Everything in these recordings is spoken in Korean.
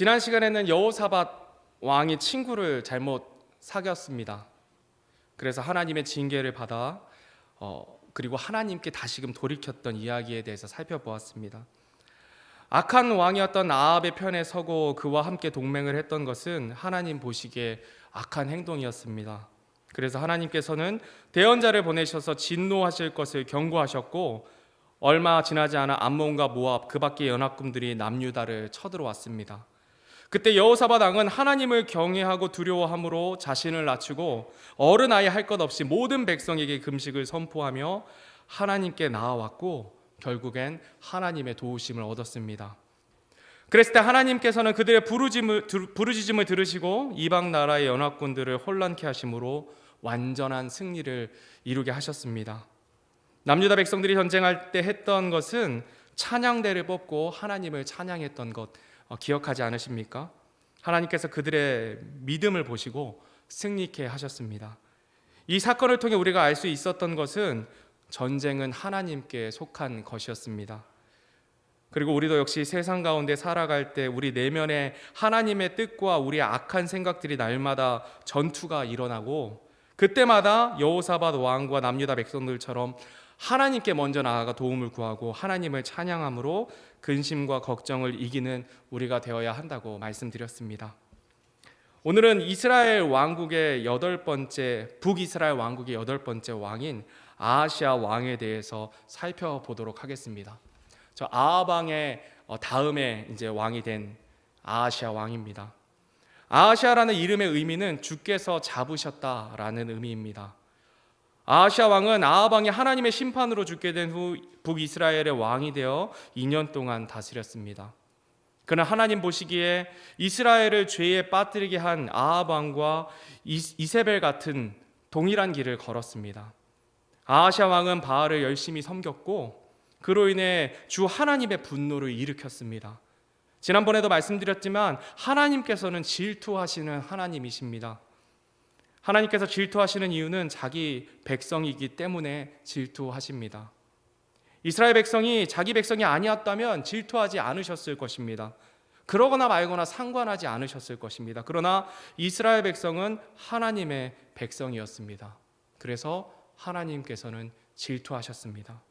지난 시간에는 여호사밧 왕이 친구를 잘못 사귀었습니다. 그래서 하나님의 징계를 받아 그리고 하나님께 다시금 돌이켰던 이야기에 대해서 살펴보았습니다. 악한 왕이었던 아합의 편에 서고 그와 함께 동맹을 했던 것은 하나님 보시기에 악한 행동이었습니다. 그래서 하나님께서는 대언자를 보내셔서 진노하실 것을 경고하셨고, 얼마 지나지 않아 암몬과 모압 그 밖의 연합군들이 남유다를 쳐들어왔습니다. 그때 여호사밧 왕은 하나님을 경외하고 두려워함으로 자신을 낮추고 어른 아이 할 것 없이 모든 백성에게 금식을 선포하며 하나님께 나아왔고, 결국엔 하나님의 도우심을 얻었습니다. 그랬을 때 하나님께서는 그들의 부르짖음을 들으시고 이방 나라의 연합군들을 혼란케 하심으로 완전한 승리를 이루게 하셨습니다. 남유다 백성들이 전쟁할 때 했던 것은 찬양대를 뽑고 하나님을 찬양했던 것 기억하지 않으십니까? 하나님께서 그들의 믿음을 보시고 승리케 하셨습니다. 이 사건을 통해 우리가 알 수 있었던 것은 전쟁은 하나님께 속한 것이었습니다. 그리고 우리도 역시 세상 가운데 살아갈 때 우리 내면에 하나님의 뜻과 우리의 악한 생각들이 날마다 전투가 일어나고, 그때마다 여호사밧 왕과 남유다 백성들처럼 하나님께 먼저 나아가 도움을 구하고 하나님을 찬양함으로 근심과 걱정을 이기는 우리가 되어야 한다고 말씀드렸습니다. 오늘은 이스라엘 왕국의 북이스라엘 왕국의 8번째 왕인 아하시아 왕에 대해서 살펴보도록 하겠습니다. 저 아합 왕의 다음에 이제 왕이 된 아하시아 왕입니다. 아하시아라는 이름의 의미는 주께서 잡으셨다라는 의미입니다. 아하시아 왕은 아합 왕이 하나님의 심판으로 죽게 된 후 북이스라엘의 왕이 되어 2년 동안 다스렸습니다. 그는 하나님 보시기에 이스라엘을 죄에 빠뜨리게 한 아합 왕과 이세벨 같은 동일한 길을 걸었습니다. 아하시아 왕은 바알을 열심히 섬겼고, 그로 인해 주 하나님의 분노를 일으켰습니다. 지난번에도 말씀드렸지만 하나님께서는 질투하시는 하나님이십니다. 하나님께서 질투하시는 이유는 자기 백성이기 때문에 질투하십니다. 이스라엘 백성이 자기 백성이 아니었다면 질투하지 않으셨을 것입니다. 그러거나 말거나 상관하지 않으셨을 것입니다. 그러나 이스라엘 백성은 하나님의 백성이었습니다. 그래서 하나님께서는 질투하셨습니다.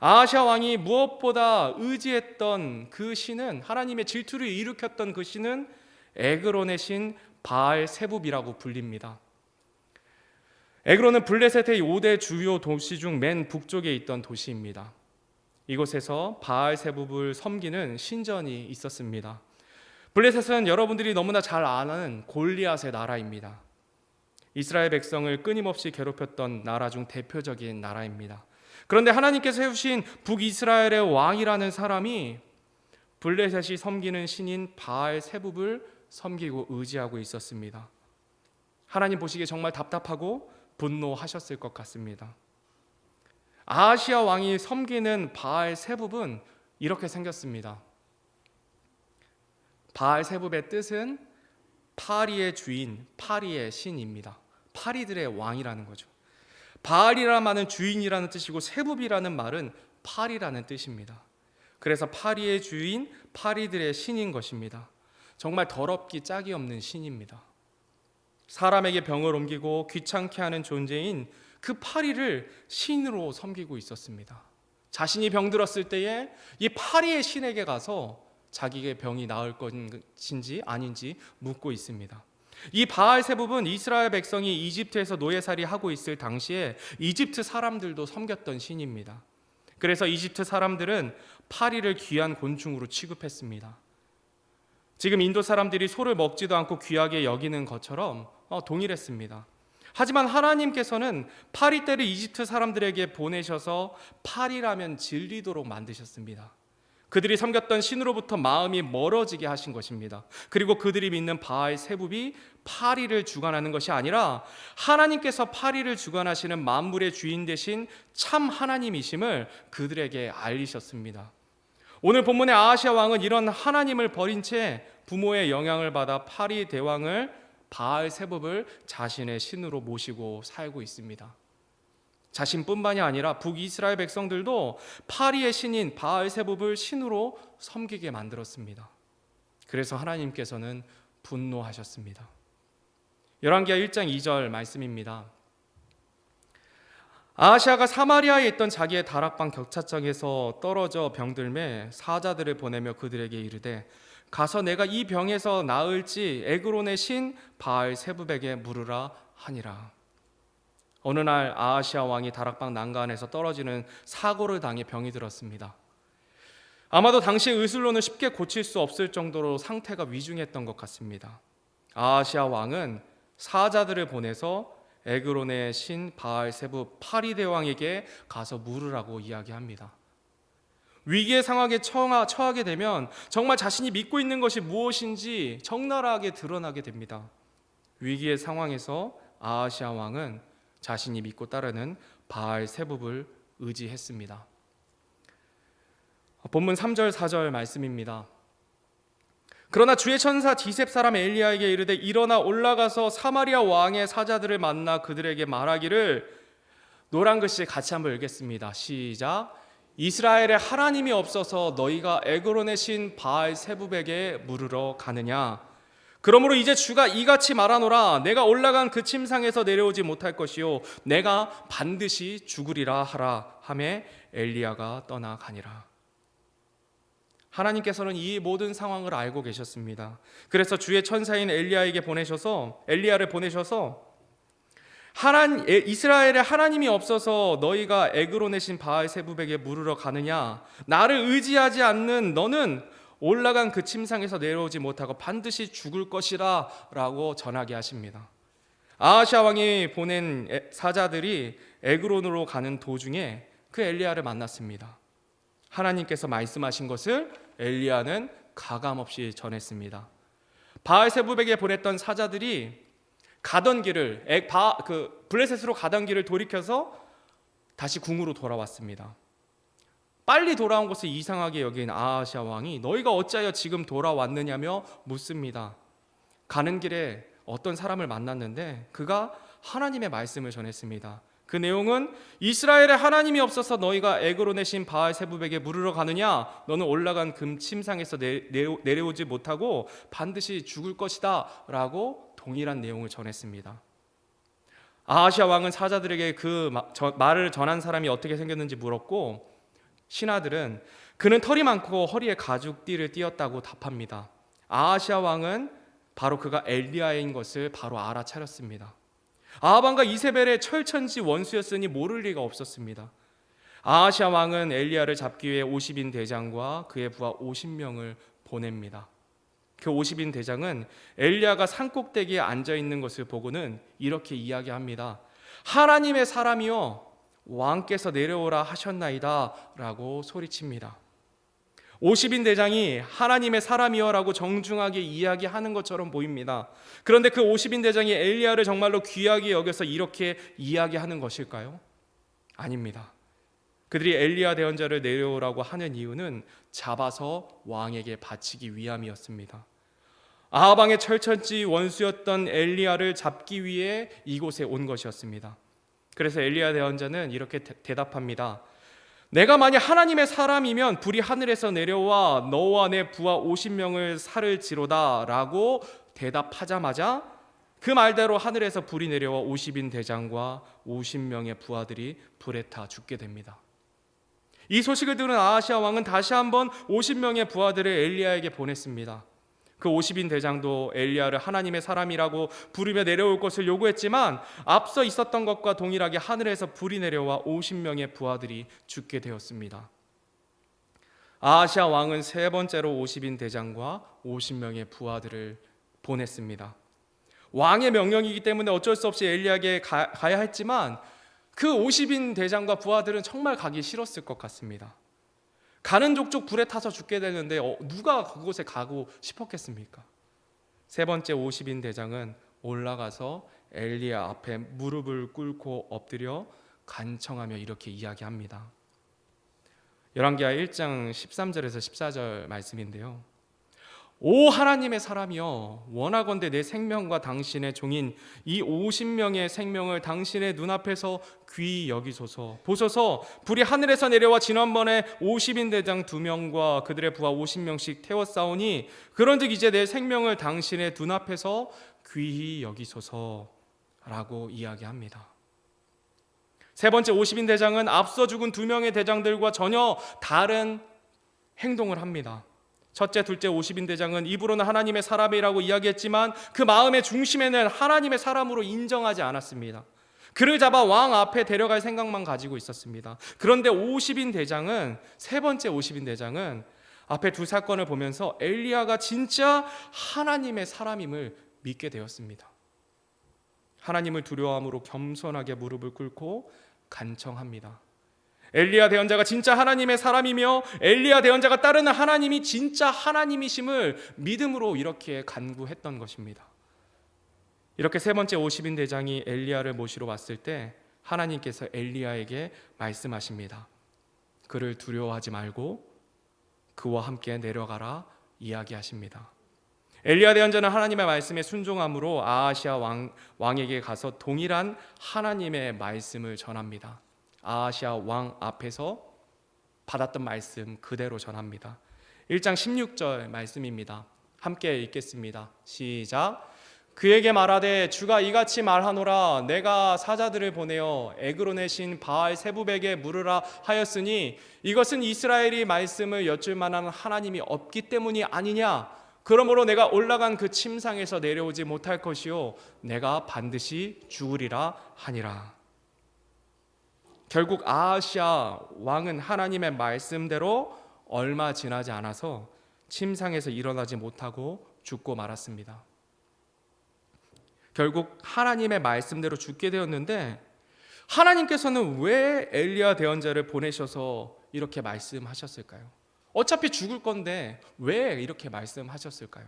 아하시아 왕이 무엇보다 의지했던 그 신은, 하나님의 질투를 일으켰던 그 신은 에그론의 신 바알세붑이라고 불립니다. 에그론은 블레셋의 5대 주요 도시 중 맨 북쪽에 있던 도시입니다. 이곳에서 바알세붑을 섬기는 신전이 있었습니다. 블레셋은 여러분들이 너무나 잘 아는 골리앗의 나라입니다. 이스라엘 백성을 끊임없이 괴롭혔던 나라 중 대표적인 나라입니다. 그런데 하나님께서 세우신 북이스라엘의 왕이라는 사람이 블레셋이 섬기는 신인 바알세붑을 섬기고 의지하고 있었습니다. 하나님 보시기에 정말 답답하고 분노하셨을 것 같습니다. 아하시아 왕이 섬기는 바알세붑은 이렇게 생겼습니다. 바알세붑의 뜻은 파리의 주인, 파리의 신입니다. 파리들의 왕이라는 거죠. 바알이라는 말은 주인이라는 뜻이고 세붑이라는 말은 파리라는 뜻입니다. 그래서 파리의 주인, 파리들의 신인 것입니다. 정말 더럽기 짝이 없는 신입니다. 사람에게 병을 옮기고 귀찮게 하는 존재인 그 파리를 신으로 섬기고 있었습니다. 자신이 병들었을 때에 이 파리의 신에게 가서 자기의 병이 나을 것인지 아닌지 묻고 있습니다. 이 바알세붑은 이스라엘 백성이 이집트에서 노예살이 하고 있을 당시에 이집트 사람들도 섬겼던 신입니다. 그래서 이집트 사람들은 파리를 귀한 곤충으로 취급했습니다. 지금 인도 사람들이 소를 먹지도 않고 귀하게 여기는 것처럼 동일했습니다. 하지만 하나님께서는 파리떼를 이집트 사람들에게 보내셔서 파리라면 질리도록 만드셨습니다. 그들이 섬겼던 신으로부터 마음이 멀어지게 하신 것입니다. 그리고 그들이 믿는 바알세붑이 파리를 주관하는 것이 아니라 하나님께서 파리를 주관하시는 만물의 주인 되신 참 하나님이심을 그들에게 알리셨습니다. 오늘 본문의 아하시아 왕은 이런 하나님을 버린 채 부모의 영향을 받아 파리 대왕을 바알세붑을 자신의 신으로 모시고 살고 있습니다. 자신뿐만이 아니라 북이스라엘 백성들도 파리의 신인 바알세붑을 신으로 섬기게 만들었습니다. 그래서 하나님께서는 분노하셨습니다. 열왕기하 1장 2절 말씀입니다. 아하시아가 사마리아에 있던 자기의 다락방 격차장에서 떨어져 병들매 사자들을 보내며 그들에게 이르되 가서 내가 이 병에서 나을지 에그론의 신 바알 세부백에 물으라 하니라. 어느 날 아하시아 왕이 다락방 난간에서 떨어지는 사고를 당해 병이 들었습니다. 아마도 당시 의술로는 쉽게 고칠 수 없을 정도로 상태가 위중했던 것 같습니다. 아하시아 왕은 사자들을 보내서 에그론의 신 바알 세부 파리 대왕에게 가서 물으라고 이야기합니다. 위기의 상황에 처하게 되면 정말 자신이 믿고 있는 것이 무엇인지 적나라하게 드러나게 됩니다. 위기의 상황에서 아하시아 왕은 자신이 믿고 따르는 바알 세부를 의지했습니다. 본문 3절 4절 말씀입니다. 그러나 주의 천사 디셉 사람 엘리야에게 이르되 일어나 올라가서 사마리아 왕의 사자들을 만나 그들에게 말하기를, 노란 글씨 같이 한번 읽겠습니다. 시작. 이스라엘에 하나님이 없어서 너희가 에그론의 신 바알 세부백에 물으러 가느냐? 그러므로 이제 주가 이같이 말하노라. 내가 올라간 그 침상에서 내려오지 못할 것이요 내가 반드시 죽으리라 하라 하매 엘리야가 떠나가니라. 하나님께서는 이 모든 상황을 알고 계셨습니다. 그래서 주의 천사인 엘리야를 보내셔서 이스라엘에 하나님이 없어서 너희가 에그론의 신 바알 세부백에 물으러 가느냐? 나를 의지하지 않는 너는 올라간 그 침상에서 내려오지 못하고 반드시 죽을 것이라 라고 전하게 하십니다. 아하시아 왕이 보낸 사자들이 에그론으로 가는 도중에 그 엘리야를 만났습니다. 하나님께서 말씀하신 것을 엘리야는 가감없이 전했습니다. 바알 세부백에 보냈던 사자들이 가던 길을 블레셋으로 가던 길을 돌이켜서 다시 궁으로 돌아왔습니다. 빨리 돌아온 것을 이상하게 여긴 아하시아 왕이 너희가 어찌하여 지금 돌아왔느냐며 묻습니다. 가는 길에 어떤 사람을 만났는데 그가 하나님의 말씀을 전했습니다. 그 내용은 이스라엘에 하나님이 없어서 너희가 에그론의 신 바알 세부백에 물으러 가느냐? 너는 올라간 금 침상에서 내려오지 못하고 반드시 죽을 것이다 라고 동일한 내용을 전했습니다. 아하시아 왕은 사자들에게 그 말을 전한 사람이 어떻게 생겼는지 물었고, 신하들은 그는 털이 많고 허리에 가죽띠를 띠었다고 답합니다. 아하시아 왕은 바로 그가 엘리야인 것을 바로 알아차렸습니다. 아합 왕과 이세벨의 철천지 원수였으니 모를 리가 없었습니다. 아하시아 왕은 엘리야를 잡기 위해 50인 대장과 그의 부하 50명을 보냅니다. 그 50인 대장은 엘리야가 산꼭대기에 앉아있는 것을 보고는 이렇게 이야기합니다. 하나님의 사람이여 왕께서 내려오라 하셨나이다 라고 소리칩니다. 50인 대장이 하나님의 사람이여 라고 정중하게 이야기하는 것처럼 보입니다. 그런데 그 50인 대장이 엘리야를 정말로 귀하게 여겨서 이렇게 이야기하는 것일까요? 아닙니다. 그들이 엘리야 대언자를 내려오라고 하는 이유는 잡아서 왕에게 바치기 위함이었습니다. 아합 왕의 철천지 원수였던 엘리야를 잡기 위해 이곳에 온 것이었습니다. 그래서 엘리야 대언자는 이렇게 대답합니다. 내가 만약 하나님의 사람이면 불이 하늘에서 내려와 너와 내 부하 50명을 살을지로다 라고 대답하자마자 그 말대로 하늘에서 불이 내려와 50인 대장과 50명의 부하들이 불에 타 죽게 됩니다. 이 소식을 들은 아하시아 왕은 다시 한번 50명의 부하들을 엘리야에게 보냈습니다. 그 50인 대장도 엘리야를 하나님의 사람이라고 부르며 내려올 것을 요구했지만 앞서 있었던 것과 동일하게 하늘에서 불이 내려와 50명의 부하들이 죽게 되었습니다. 아하시아 왕은 세 번째로 50인 대장과 50명의 부하들을 보냈습니다. 왕의 명령이기 때문에 어쩔 수 없이 엘리야에게 가야 했지만 그 50인 대장과 부하들은 정말 가기 싫었을 것 같습니다. 가는 족족 불에 타서 죽게 되는데 누가 그곳에 가고 싶었겠습니까? 세 번째 50인 대장은 올라가서 엘리야 앞에 무릎을 꿇고 엎드려 간청하며 이렇게 이야기합니다. 열왕기하 1장 13절에서 14절 말씀인데요. 오 하나님의 사람이여, 원하건대 내 생명과 당신의 종인 이 50명의 생명을 당신의 눈앞에서 귀히 여기소서. 보소서, 불이 하늘에서 내려와 지난번에 50인 대장 2명과 그들의 부하 50명씩 태웠사오니 그런즉 이제 내 생명을 당신의 눈앞에서 귀히 여기소서 라고 이야기합니다. 세 번째 50인 대장은 앞서 죽은 2명의 대장들과 전혀 다른 행동을 합니다. 첫째, 둘째 50인 대장은 입으로는 하나님의 사람이라고 이야기했지만 그 마음의 중심에는 하나님의 사람으로 인정하지 않았습니다. 그를 잡아 왕 앞에 데려갈 생각만 가지고 있었습니다. 그런데 50인 대장은, 세 번째 50인 대장은 앞에 두 사건을 보면서 엘리야가 진짜 하나님의 사람임을 믿게 되었습니다. 하나님을 두려워함으로 겸손하게 무릎을 꿇고 간청합니다. 엘리야 대언자가 진짜 하나님의 사람이며 엘리야 대언자가 따르는 하나님이 진짜 하나님이심을 믿음으로 이렇게 간구했던 것입니다. 이렇게 세 번째 50인 대장이 엘리야를 모시러 왔을 때 하나님께서 엘리야에게 말씀하십니다. 그를 두려워하지 말고 그와 함께 내려가라 이야기하십니다. 엘리야 대언자는 하나님의 말씀에 순종함으로 아하시아 왕에게 가서 동일한 하나님의 말씀을 전합니다. 아하시아 왕 앞에서 받았던 말씀 그대로 전합니다. 1장 16절 말씀입니다. 함께 읽겠습니다. 시작. 그에게 말하되 주가 이같이 말하노라. 내가 사자들을 보내어 에그론의 신 바알 세부백에 물으라 하였으니 이것은 이스라엘이 말씀을 여쭐 만한 하나님이 없기 때문이 아니냐. 그러므로 내가 올라간 그 침상에서 내려오지 못할 것이요 내가 반드시 죽으리라 하니라. 결국 아하시아 왕은 하나님의 말씀대로 얼마 지나지 않아서 침상에서 일어나지 못하고 죽고 말았습니다. 결국 하나님의 말씀대로 죽게 되었는데 하나님께서는 왜 엘리야 대언자를 보내셔서 이렇게 말씀하셨을까요? 어차피 죽을 건데 왜 이렇게 말씀하셨을까요?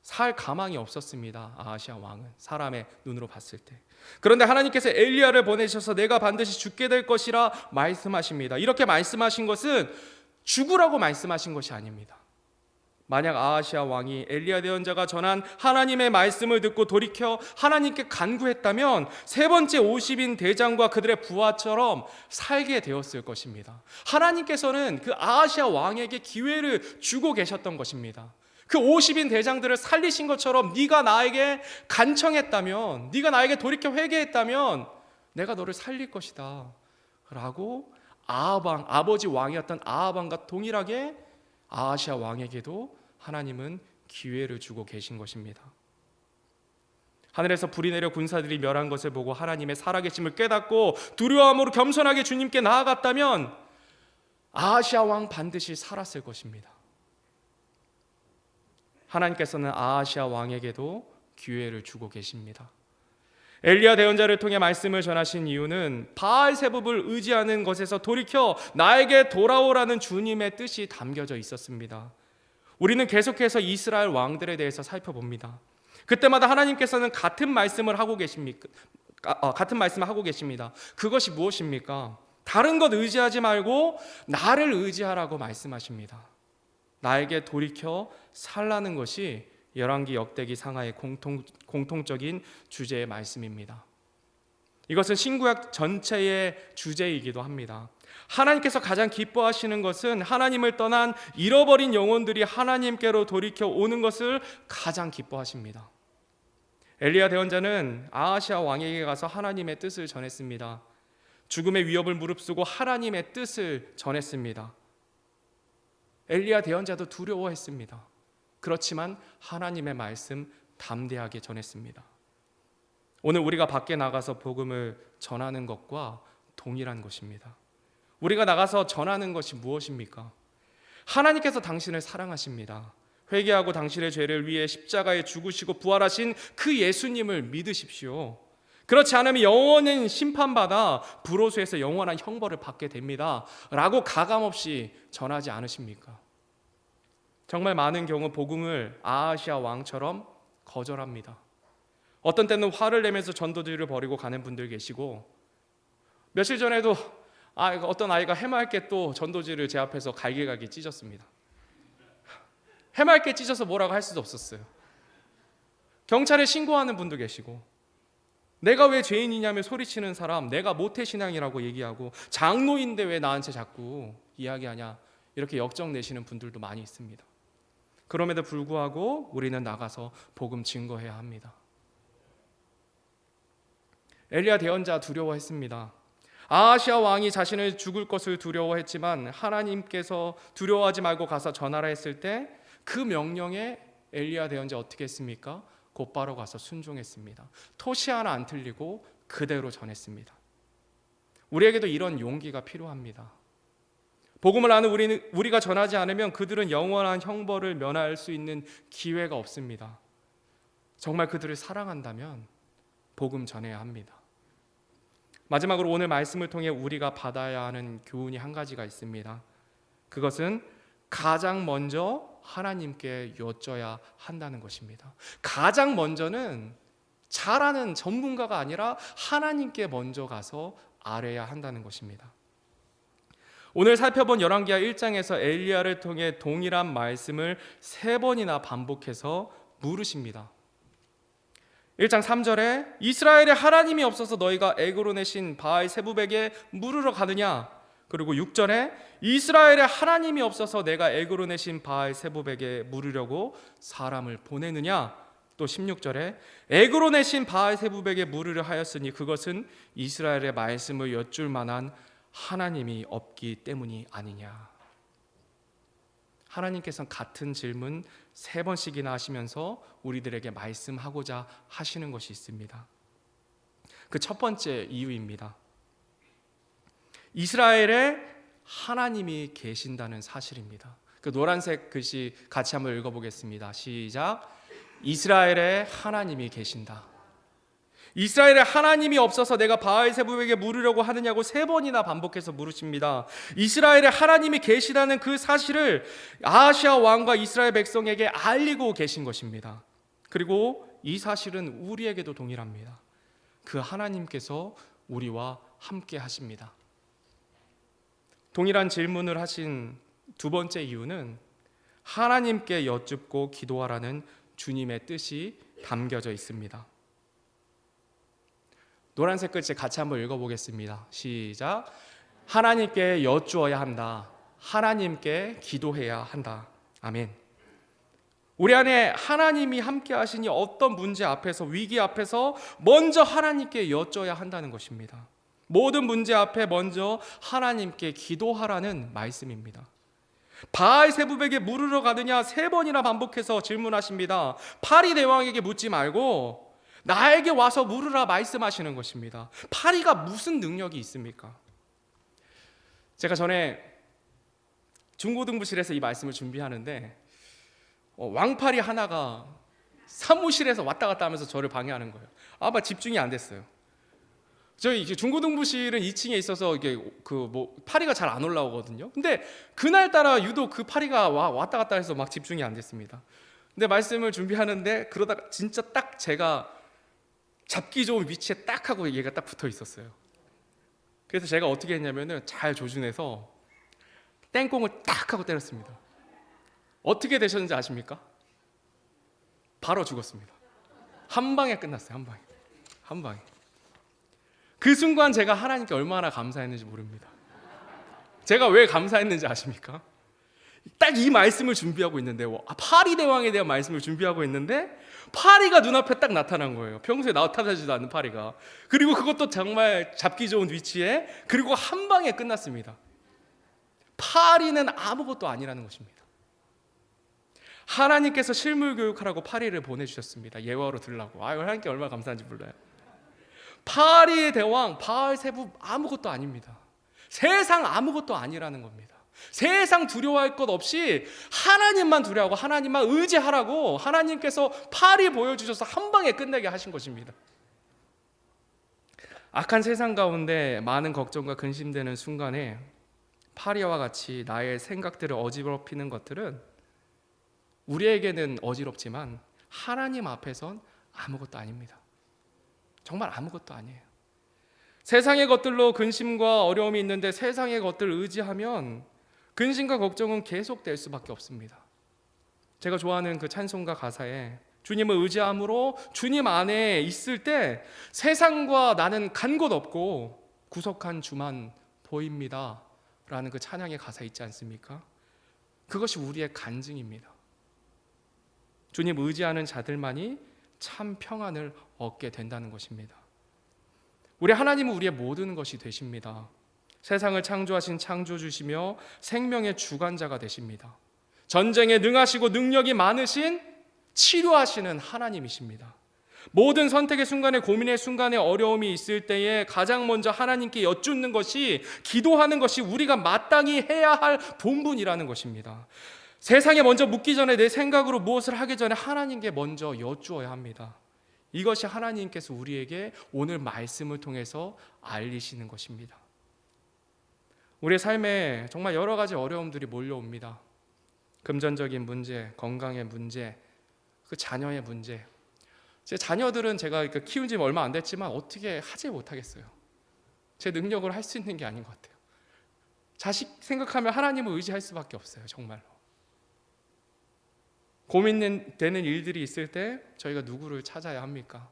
살 가망이 없었습니다. 아하시아 왕은 사람의 눈으로 봤을 때. 그런데 하나님께서 엘리야를 보내셔서 내가 반드시 죽게 될 것이라 말씀하십니다. 이렇게 말씀하신 것은 죽으라고 말씀하신 것이 아닙니다. 만약 아하시아 왕이 엘리야 대언자가 전한 하나님의 말씀을 듣고 돌이켜 하나님께 간구했다면 세 번째 50인 대장과 그들의 부하처럼 살게 되었을 것입니다. 하나님께서는 그 아하시아 왕에게 기회를 주고 계셨던 것입니다. 그 50인 대장들을 살리신 것처럼 네가 나에게 간청했다면, 네가 나에게 돌이켜 회개했다면 내가 너를 살릴 것이다 라고 아합왕, 아버지 왕이었던 아합왕과 동일하게 아하시아 왕에게도 하나님은 기회를 주고 계신 것입니다. 하늘에서 불이 내려 군사들이 멸한 것을 보고 하나님의 살아계심을 깨닫고 두려움으로 겸손하게 주님께 나아갔다면 아하시아 왕 반드시 살았을 것입니다. 하나님께서는 아하시아 왕에게도 기회를 주고 계십니다. 엘리야 대언자를 통해 말씀을 전하신 이유는 바알세붑을 의지하는 것에서 돌이켜 나에게 돌아오라는 주님의 뜻이 담겨져 있었습니다. 우리는 계속해서 이스라엘 왕들에 대해서 살펴봅니다. 그때마다 하나님께서는 같은 말씀을 하고 계십니까? 같은 말씀을 하고 계십니다. 그것이 무엇입니까? 다른 것 의지하지 말고 나를 의지하라고 말씀하십니다. 나에게 돌이켜 살라는 것이 열왕기 역대기 상하의 공통적인 주제의 말씀입니다. 이것은 신구약 전체의 주제이기도 합니다. 하나님께서 가장 기뻐하시는 것은 하나님을 떠난 잃어버린 영혼들이 하나님께로 돌이켜 오는 것을 가장 기뻐하십니다. 엘리야 대언자는 아하시아 왕에게 가서 하나님의 뜻을 전했습니다. 죽음의 위협을 무릅쓰고 하나님의 뜻을 전했습니다. 엘리야 대언자도 두려워했습니다. 그렇지만 하나님의 말씀 담대하게 전했습니다. 오늘 우리가 밖에 나가서 복음을 전하는 것과 동일한 것입니다. 우리가 나가서 전하는 것이 무엇입니까? 하나님께서 당신을 사랑하십니다. 회개하고 당신의 죄를 위해 십자가에 죽으시고 부활하신 그 예수님을 믿으십시오. 그렇지 않으면 영원한 심판받아 불호수에서 영원한 형벌을 받게 됩니다 라고 가감없이 전하지 않으십니까? 정말 많은 경우 복음을 아하시아 왕처럼 거절합니다. 어떤 때는 화를 내면서 전도지를 버리고 가는 분들 계시고, 며칠 전에도 어떤 아이가 해맑게 또 전도지를 제 앞에서 갈기갈기 찢었습니다. 해맑게 찢어서 뭐라고 할 수도 없었어요. 경찰에 신고하는 분도 계시고, 내가 왜 죄인이냐며 소리치는 사람, 내가 모태신앙이라고 얘기하고, 장로인데 왜 나한테 자꾸 이야기하냐, 이렇게 역정 내시는 분들도 많이 있습니다. 그럼에도 불구하고 우리는 나가서 복음 증거해야 합니다. 엘리야 대언자 두려워했습니다. 아하시아 왕이 자신을 죽을 것을 두려워했지만 하나님께서 두려워하지 말고 가서 전하라 했을 때 그 명령에 엘리야 대언자 어떻게 했습니까? 곧바로 가서 순종했습니다. 토시 하나 안 틀리고 그대로 전했습니다. 우리에게도 이런 용기가 필요합니다. 복음을 아는 우리가 전하지 않으면 그들은 영원한 형벌을 면할 수 있는 기회가 없습니다. 정말 그들을 사랑한다면 복음 전해야 합니다. 마지막으로 오늘 말씀을 통해 우리가 받아야 하는 교훈이 한 가지가 있습니다. 그것은 가장 먼저 하나님께 여쭤야 한다는 것입니다. 가장 먼저는 잘 아는 전문가가 아니라 하나님께 먼저 가서 아뢰야 한다는 것입니다. 오늘 살펴본 열왕기하 1장에서 엘리야를 통해 동일한 말씀을 3번이나 반복해서 물으십니다. 1장 3절에 이스라엘에 하나님이 없어서 너희가 에그론의 신 바알 세부백에 물으러 가느냐? 그리고 6절에 이스라엘에 하나님이 없어서 내가 에그론의 신 바알 세부백에 물으려고 사람을 보내느냐? 또 16절에 에그론의 신 바알 세부백에 물으려 하였으니 그것은 이스라엘의 말씀을 여쭐 만한 하나님이 없기 때문이 아니냐. 하나님께서는 같은 질문 3번씩이나 하시면서 우리들에게 말씀하고자 하시는 것이 있습니다. 그 첫 번째 이유입니다. 이스라엘에 하나님이 계신다는 사실입니다. 그 노란색 글씨 같이 한번 읽어보겠습니다. 시작. 이스라엘에 하나님이 계신다. 이스라엘에 하나님이 없어서 내가 바알세부백에 물으려고 하느냐고 3번이나 반복해서 물으십니다. 이스라엘에 하나님이 계시다는 그 사실을 아하시아 왕과 이스라엘 백성에게 알리고 계신 것입니다. 그리고 이 사실은 우리에게도 동일합니다. 그 하나님께서 우리와 함께 하십니다. 동일한 질문을 하신 두 번째 이유는 하나님께 여쭙고 기도하라는 주님의 뜻이 담겨져 있습니다. 노란색 글씨 같이 한번 읽어보겠습니다. 시작. 하나님께 여쭈어야 한다. 하나님께 기도해야 한다. 아멘. 우리 안에 하나님이 함께 하시니 어떤 문제 앞에서, 위기 앞에서 먼저 하나님께 여쭤야 한다는 것입니다. 모든 문제 앞에 먼저 하나님께 기도하라는 말씀입니다. 바알세부백에 물으러 가느냐 3번이나 반복해서 질문하십니다. 파리 대왕에게 묻지 말고 나에게 와서 물으라 말씀하시는 것입니다. 파리가 무슨 능력이 있습니까? 제가 전에 중고등부실에서 이 말씀을 준비하는데 왕파리 하나가 사무실에서 왔다 갔다 하면서 저를 방해하는 거예요. 아마 집중이 안 됐어요. 저희 중고등부실은 2층에 있어서 이게 파리가 잘 안 올라오거든요. 근데 그날따라 유독 그 파리가 왔다 갔다 해서 막 집중이 안 됐습니다. 근데 말씀을 준비하는데 그러다가 진짜 딱 제가 잡기 좋은 위치에 딱 하고 얘가 딱 붙어 있었어요. 그래서 제가 어떻게 했냐면은 잘 조준해서 땡꽁을 딱 하고 때렸습니다. 어떻게 되셨는지 아십니까? 바로 죽었습니다. 한 방에 끝났어요. 한 방에. 그 순간 제가 하나님께 얼마나 감사했는지 모릅니다. 제가 왜 감사했는지 아십니까? 딱 이 말씀을 준비하고 있는데 파리 대왕에 대한 말씀을 준비하고 있는데 파리가 눈앞에 딱 나타난 거예요. 평소에 나타나지도 않는 파리가. 그리고 그것도 정말 잡기 좋은 위치에, 그리고 한 방에 끝났습니다. 파리는 아무것도 아니라는 것입니다. 하나님께서 실물 교육하라고 파리를 보내주셨습니다. 예화로 들라고. 하나님께 얼마나 감사한지 몰라요. 파리의 대왕 바알세부 아무것도 아닙니다. 세상 아무것도 아니라는 겁니다. 세상 두려워할 것 없이 하나님만 두려워하고 하나님만 의지하라고 하나님께서 파리 보여주셔서 한 방에 끝내게 하신 것입니다. 악한 세상 가운데 많은 걱정과 근심되는 순간에 파리와 같이 나의 생각들을 어지럽히는 것들은 우리에게는 어지럽지만 하나님 앞에선 아무것도 아닙니다. 정말 아무것도 아니에요. 세상의 것들로 근심과 어려움이 있는데 세상의 것들을 의지하면 근심과 걱정은 계속될 수밖에 없습니다. 제가 좋아하는 그 찬송가 가사에 주님을 의지함으로 주님 안에 있을 때 세상과 나는 간 곳 없고 구속한 주만 보입니다 라는 그 찬양의 가사 있지 않습니까? 그것이 우리의 간증입니다. 주님 의지하는 자들만이 참 평안을 얻게 된다는 것입니다. 우리 하나님은 우리의 모든 것이 되십니다. 세상을 창조하신 창조주시며 생명의 주관자가 되십니다. 전쟁에 능하시고 능력이 많으신 치료하시는 하나님이십니다. 모든 선택의 순간에, 고민의 순간에, 어려움이 있을 때에 가장 먼저 하나님께 여쭙는 것이, 기도하는 것이 우리가 마땅히 해야 할 본분이라는 것입니다. 세상에 먼저 묻기 전에, 내 생각으로 무엇을 하기 전에 하나님께 먼저 여쭈어야 합니다. 이것이 하나님께서 우리에게 오늘 말씀을 통해서 알리시는 것입니다. 우리의 삶에 정말 여러 가지 어려움들이 몰려옵니다. 금전적인 문제, 건강의 문제, 그 자녀의 문제. 제 자녀들은 제가 키운 지 얼마 안 됐지만 어떻게 하지 못하겠어요. 제 능력으로 할 수 있는 게 아닌 것 같아요. 자식 생각하면 하나님을 의지할 수밖에 없어요. 정말로. 고민되는 일들이 있을 때 저희가 누구를 찾아야 합니까?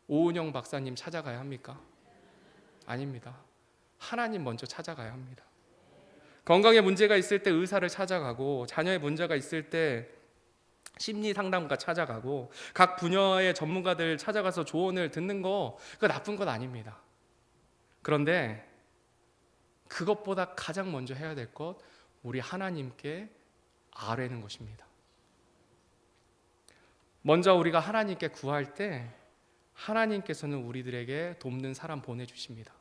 오은영 박사님 찾아가야 합니까? 아닙니다. 하나님 먼저 찾아가야 합니다. 건강에 문제가 있을 때 의사를 찾아가고, 자녀의 문제가 있을 때 심리 상담가 찾아가고, 각 분야의 전문가들 찾아가서 조언을 듣는 거, 그거 나쁜 건 아닙니다. 그런데 그것보다 가장 먼저 해야 될 것, 우리 하나님께 아뢰는 것입니다. 먼저 우리가 하나님께 구할 때 하나님께서는 우리들에게 돕는 사람 보내주십니다.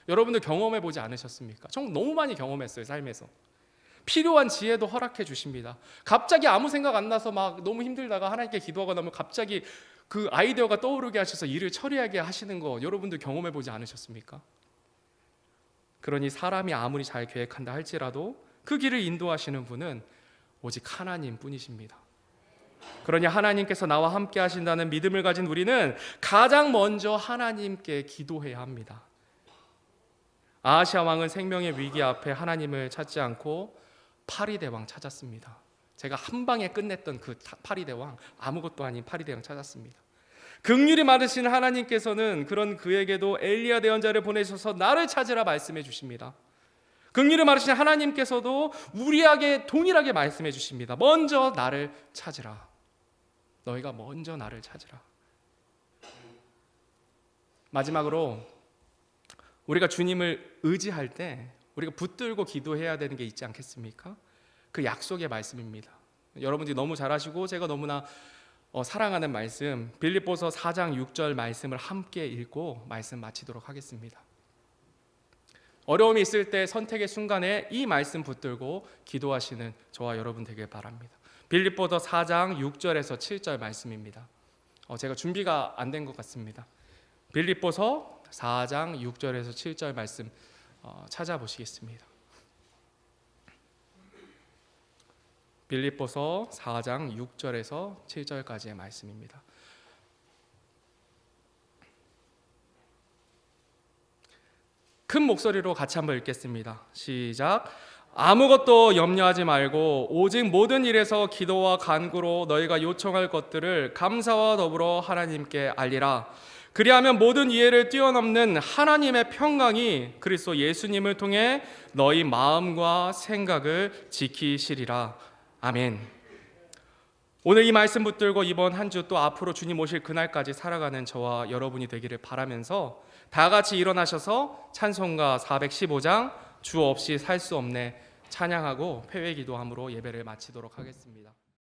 여러분들 경험해 보지 않으셨습니까? 전 너무 많이 경험했어요. 삶에서 필요한 지혜도 허락해 주십니다. 갑자기 아무 생각 안 나서 막 너무 힘들다가 하나님께 기도하고 나면 갑자기 그 아이디어가 떠오르게 하셔서 일을 처리하게 하시는 거 여러분들 경험해 보지 않으셨습니까? 그러니 사람이 아무리 잘 계획한다 할지라도 그 길을 인도하시는 분은 오직 하나님 뿐이십니다. 그러니 하나님께서 나와 함께 하신다는 믿음을 가진 우리는 가장 먼저 하나님께 기도해야 합니다. 아하시아 왕은 생명의 위기 앞에 하나님을 찾지 않고 파리대 왕 찾았습니다. 제가 한 방에 끝냈던 그 파리대 왕, 아무것도 아닌 파리대 왕 찾았습니다. 긍휼이 많으신 하나님께서는 그런 그에게도 엘리야 대언자를 보내셔서 나를 찾으라 말씀해 주십니다. 긍휼이 많으신 하나님께서도 우리에게 동일하게 말씀해 주십니다. 먼저 나를 찾으라. 너희가 먼저 나를 찾으라. 마지막으로 우리가 주님을 의지할 때 우리가 붙들고 기도해야 되는 게 있지 않겠습니까? 그 약속의 말씀입니다. 여러분들이 너무 잘 아시고 제가 너무나 사랑하는 말씀, 빌립보서 4장 6절 말씀을 함께 읽고 말씀 마치도록 하겠습니다. 어려움이 있을 때 선택의 순간에 이 말씀 붙들고 기도하시는 저와 여러분 되길 바랍니다. 빌립보서 4장 6절에서 7절 말씀입니다. 제가 준비가 안 된 것 같습니다. 빌립보서 4장 6절에서 7절 말씀 찾아보시겠습니다. 빌립보서 4장 6절에서 7절까지의 말씀입니다. 큰 목소리로 같이 한번 읽겠습니다. 시작. 아무것도 염려하지 말고 오직 모든 일에서 기도와 간구로 너희가 요청할 것들을 감사와 더불어 하나님께 알리라. 그리하면 모든 이해를 뛰어넘는 하나님의 평강이 그리스도 예수님을 통해 너희 마음과 생각을 지키시리라. 아멘. 오늘 이 말씀 붙들고 이번 한 주 또 앞으로 주님 오실 그날까지 살아가는 저와 여러분이 되기를 바라면서 다 같이 일어나셔서 찬송가 415장 주 없이 살 수 없네 찬양하고 패회 기도함으로 예배를 마치도록 하겠습니다.